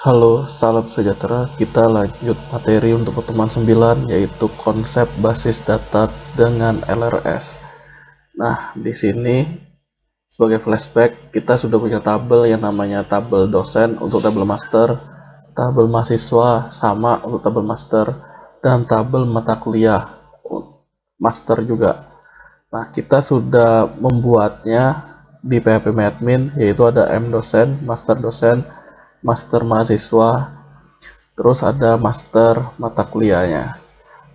Halo, salam sejahtera. Kita lanjut materi untuk pertemuan 9, yaitu konsep basis data dengan LRS. Nah, di sini sebagai flashback, kita sudah punya tabel yang namanya tabel dosen untuk tabel master, tabel mahasiswa sama untuk tabel master, dan tabel mata kuliah master juga. Nah, kita sudah membuatnya di PHP yaitu ada M dosen, master dosen, master mahasiswa, terus ada master mata kuliahnya.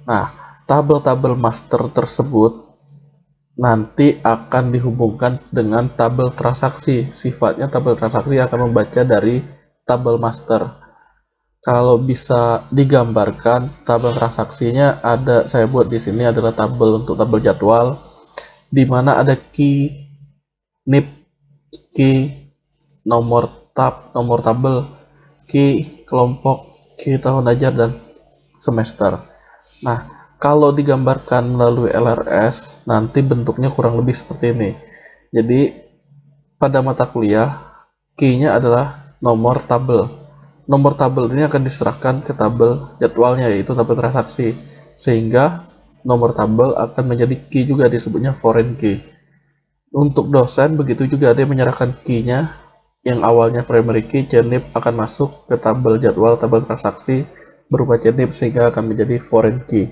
Nah, tabel-tabel master tersebut nanti akan dihubungkan dengan tabel transaksi. Sifatnya tabel transaksi akan membaca dari tabel master. Kalau bisa digambarkan, tabel transaksinya ada, saya buat di sini adalah tabel untuk tabel jadwal, di mana ada key, NIP, key, nomor tabel, key kelompok, key tahun ajar, dan semester. Nah, kalau digambarkan melalui LRS, nanti bentuknya kurang lebih seperti ini. Jadi, pada mata kuliah, key-nya adalah nomor tabel. Nomor tabel ini akan diserahkan ke tabel jadwalnya, yaitu tabel transaksi. Sehingga nomor tabel akan menjadi key juga, disebutnya foreign key. Untuk dosen, begitu juga, ada yang menyerahkan key-nya yang awalnya primary key, CNIP akan masuk ke tabel jadwal, tabel transaksi berupa CNIP sehingga akan menjadi foreign key.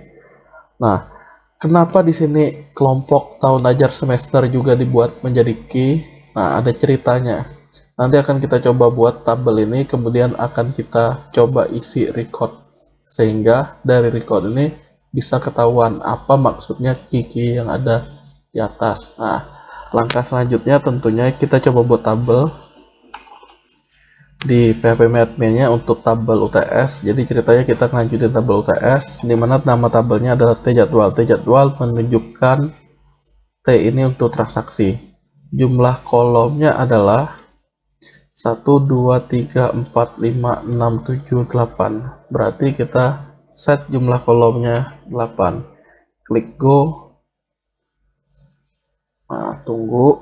Nah, kenapa di sini kelompok tahun ajar semester juga dibuat menjadi key? Nah, ada ceritanya. Nanti akan kita coba buat tabel ini, kemudian akan kita coba isi record. Sehingga dari record ini bisa ketahuan apa maksudnya key-key yang ada di atas. Nah, langkah selanjutnya tentunya kita coba buat tabel di PHP-nya untuk tabel UTS. Jadi ceritanya kita lanjutin tabel UTS, di mana nama tabelnya adalah T-jadwal. T-jadwal menunjukkan T ini untuk transaksi. Jumlah kolomnya adalah 1, 2, 3, 4, 5, 6, 7, 8. Berarti kita set jumlah kolomnya 8. Klik go. Nah, tunggu.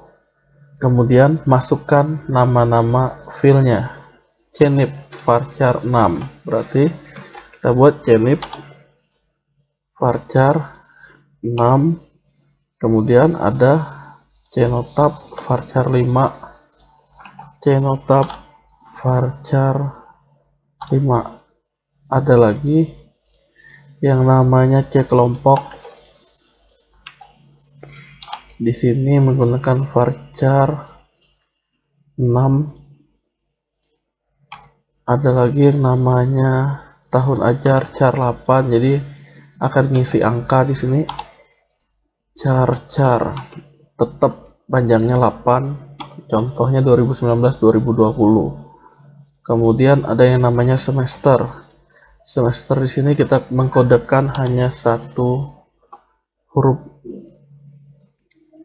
Kemudian masukkan nama-nama filenya. CNIP varchar 6. Berarti kita buat CNIP varchar 6. Kemudian ada cnotab varchar 5. Cnotab varchar 5. Ada lagi yang namanya C kelompok. Di sini menggunakan varchar 6. Ada lagi yang namanya tahun ajar char 8. Jadi akan ngisi angka di sini. Char tetap panjangnya 8. Contohnya 2019-2020. Kemudian ada yang namanya semester. Semester di sini kita mengkodekan hanya satu huruf,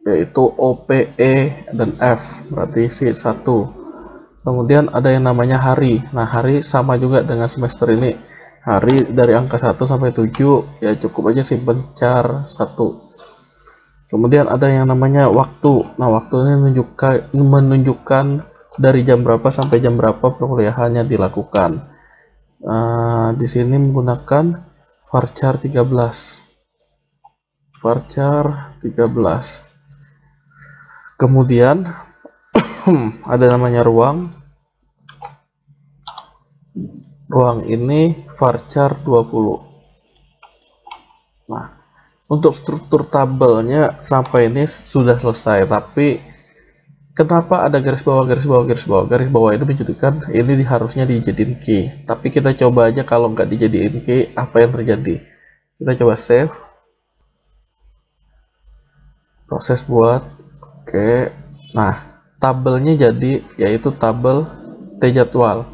yaitu O, P, E, dan F. Berarti isi 1. Kemudian ada yang namanya hari. Nah, hari sama juga dengan semester ini. Hari dari angka 1 sampai 7, ya cukup aja simpen char 1. Kemudian ada yang namanya waktu. Nah, waktu ini menunjukkan dari jam berapa sampai jam berapa perkuliahannya dilakukan. Di sini menggunakan varchar 13. Varchar 13. Kemudian ada namanya ruang. Ruang ini varchar 20. Nah, untuk struktur tabelnya sampai ini sudah selesai, tapi kenapa ada garis bawah, garis bawah, garis bawah? Garis bawah ini menunjukkan ini harusnya dijadiin key. Tapi kita coba aja kalau nggak dijadiin key, apa yang terjadi? Kita coba save. Proses buat. Oke. Nah, tabelnya jadi, yaitu tabel T-jadwal.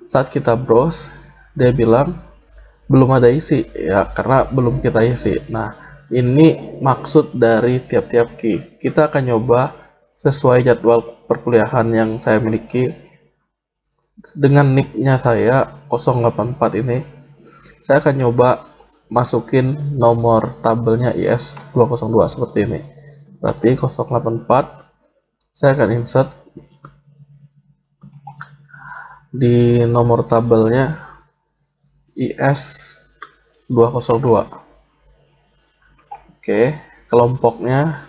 Saat kita browse, dia bilang belum ada isi, ya karena belum kita isi. Nah, ini maksud dari tiap-tiap key. Kita akan nyoba sesuai jadwal perkuliahan yang saya miliki. Dengan nicknya saya 084 ini, saya akan nyoba masukin nomor tabelnya IS 202 seperti ini. Berarti 084, saya akan insert di nomor tabelnya IS 202. Oke, kelompoknya.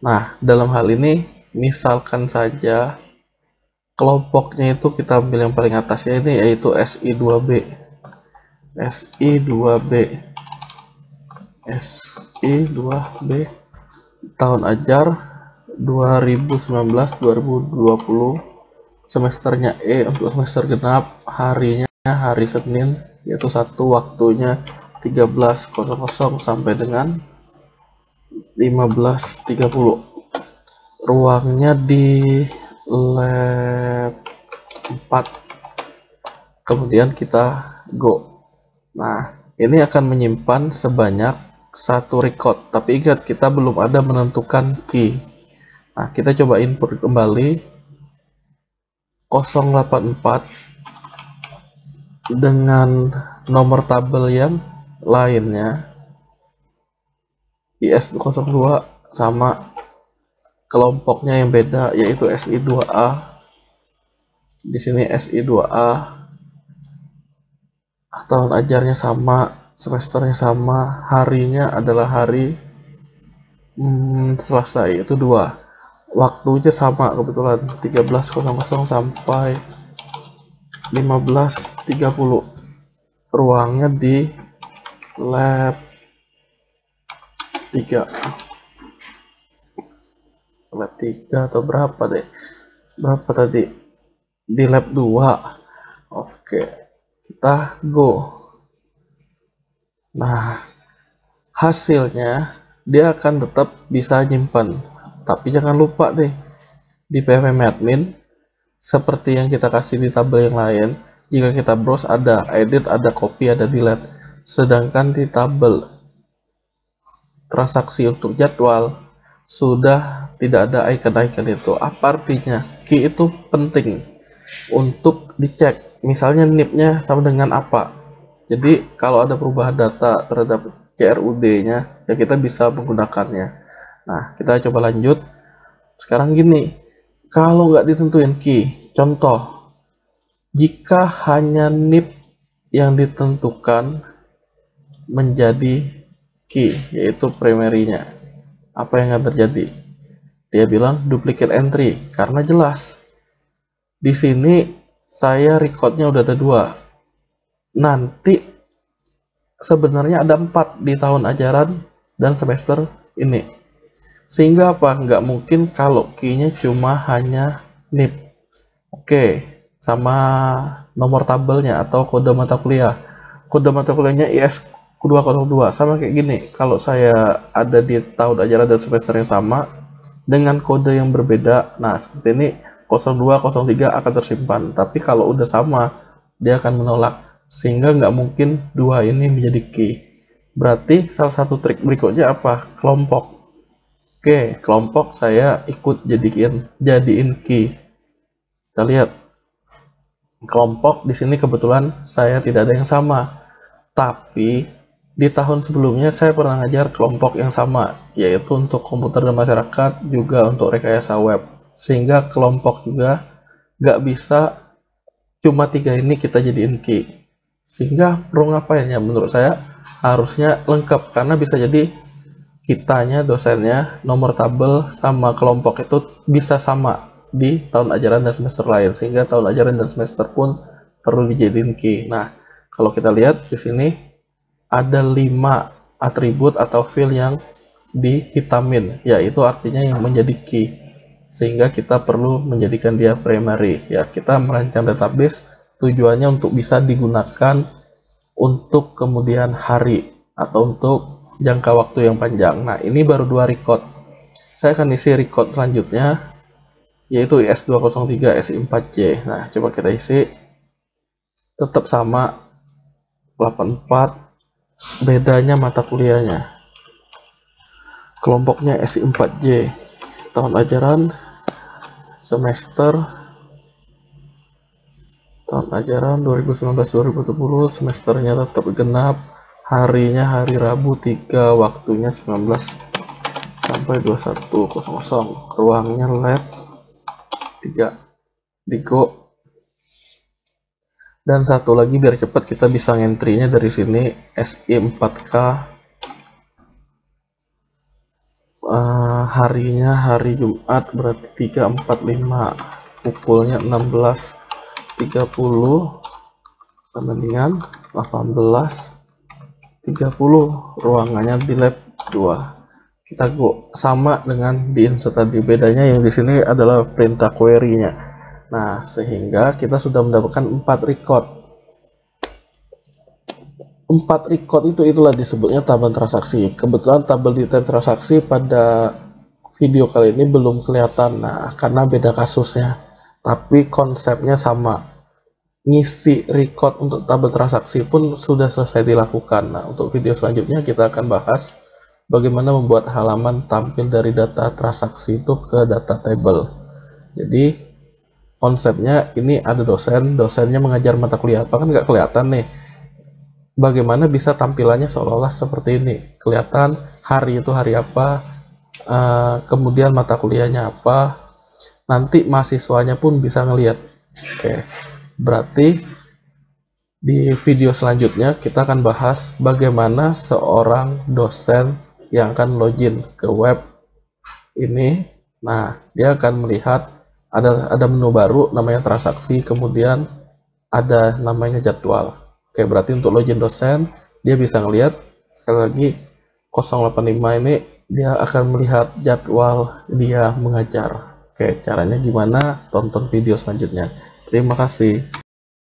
Nah, dalam hal ini misalkan saja kelompoknya itu kita ambil yang paling atasnya ini, yaitu SI2B. SI2B. SI2B tahun ajar 2019-2020, semesternya E untuk semester genap, harinya hari Senin yaitu 1, waktunya 13.00 sampai dengan 15.30. Ruangnya di lab 4. Kemudian kita go. Nah, ini akan menyimpan sebanyak 1 record, tapi ingat kita belum ada menentukan key. Nah, kita coba input kembali 084 dengan nomor tabel yang lainnya, IS02 sama kelompoknya yang beda, yaitu SI2A. Di sini SI2A tahun ajarnya sama, semesternya sama, harinya adalah hari Selasa, yaitu 2. Waktunya sama kebetulan 13.00 sampai 15.30. Ruangnya di lab 3. Lab 3 atau berapa deh? Berapa tadi? Di lab 2. Oke, kita go. Nah, hasilnya dia akan tetap bisa nyimpan, tapi jangan lupa deh di PVMadmin seperti yang kita kasih di tabel yang lain, jika kita browse ada edit, ada copy, ada delete. Sedangkan di tabel transaksi untuk jadwal sudah tidak ada icon-icon itu. Apa artinya? Key itu penting untuk dicek, misalnya NIP-nya sama dengan apa. Jadi kalau ada perubahan data terhadap CRUD-nya, ya kita bisa menggunakannya. Nah, kita coba lanjut. Sekarang gini, kalau nggak ditentuin key, contoh, jika hanya NIP yang ditentukan menjadi key, yaitu primary-nya, apa yang akan terjadi? Dia bilang duplicate entry, karena jelas di sini saya recordnya udah ada 2. Nanti sebenarnya ada 4 di tahun ajaran dan semester ini. Sehingga apa? Nggak mungkin kalau key-nya cuma hanya NIP. Oke, sama nomor tabelnya atau kode mata kuliah. Kode mata kuliahnya IS 202 sama kayak gini. Kalau saya ada di tahun ajaran dan semester yang sama dengan kode yang berbeda, nah seperti ini 02, 03 akan tersimpan. Tapi kalau udah sama, dia akan menolak. Sehingga nggak mungkin 2 ini menjadi key. Berarti salah satu trik berikutnya apa? Kelompok. Oke, kelompok saya ikut jadiin key. Kita lihat kelompok di sini kebetulan saya tidak ada yang sama, tapi di tahun sebelumnya saya pernah ngajar kelompok yang sama, yaitu untuk komputer dan masyarakat, juga untuk rekayasa web. Sehingga kelompok juga nggak bisa cuma 3 ini kita jadiin key. Sehingga perlu ngapain ya? Menurut saya harusnya lengkap, karena bisa jadi kitanya, dosennya, nomor tabel sama kelompok itu bisa sama di tahun ajaran dan semester lain, sehingga tahun ajaran dan semester pun perlu dijadiin key. Nah, kalau kita lihat di sini ada 5 atribut atau field yang dihitamin, yaitu artinya yang menjadi key, sehingga kita perlu menjadikan dia primary. Ya, kita merancang database tujuannya untuk bisa digunakan untuk kemudian hari atau untuk jangka waktu yang panjang. Nah, ini baru 2 record. Saya akan isi record selanjutnya, yaitu IS203 SI4J. Nah, coba kita isi. Tetap sama 84, bedanya mata kuliahnya. Kelompoknya SI4J, tahun ajaran, semester, tahun ajaran 2019-2020, semesternya tetap genap, harinya hari Rabu 3, waktunya 19 sampai 21.00, ruangnya lab 3. Di go. Dan satu lagi biar cepat kita bisa ngentry-nya dari sini, SI4K, harinya hari Jumat berarti 345, pukulnya 16.30 sama dengan 18.30, ruangannya di lab 2. Kita go sama dengan di insert tadi, bedanya yang di sini adalah perintah query-nya. Nah, sehingga kita sudah mendapatkan 4 record. 4 record itulah disebutnya tabel transaksi. Kebetulan tabel detail transaksi pada video kali ini belum kelihatan, nah karena beda kasusnya, tapi konsepnya sama. Ngisi record untuk tabel transaksi pun sudah selesai dilakukan. Nah, untuk video selanjutnya kita akan bahas bagaimana membuat halaman tampil dari data transaksi itu ke data table. Jadi konsepnya ini ada dosennya mengajar mata kuliah apa, kan nggak kelihatan nih. Bagaimana bisa tampilannya seolah-olah seperti ini, kelihatan hari itu hari apa, kemudian mata kuliahnya apa, nanti mahasiswanya pun bisa ngelihat. Oke, berarti di video selanjutnya kita akan bahas bagaimana seorang dosen yang akan login ke web ini. Nah, dia akan melihat ada menu baru namanya transaksi, kemudian ada namanya jadwal. Oke, berarti untuk login dosen dia bisa ngelihat, sekali lagi 085 ini dia akan melihat jadwal dia mengajar. Oke, caranya gimana? Tonton video selanjutnya. Terima kasih.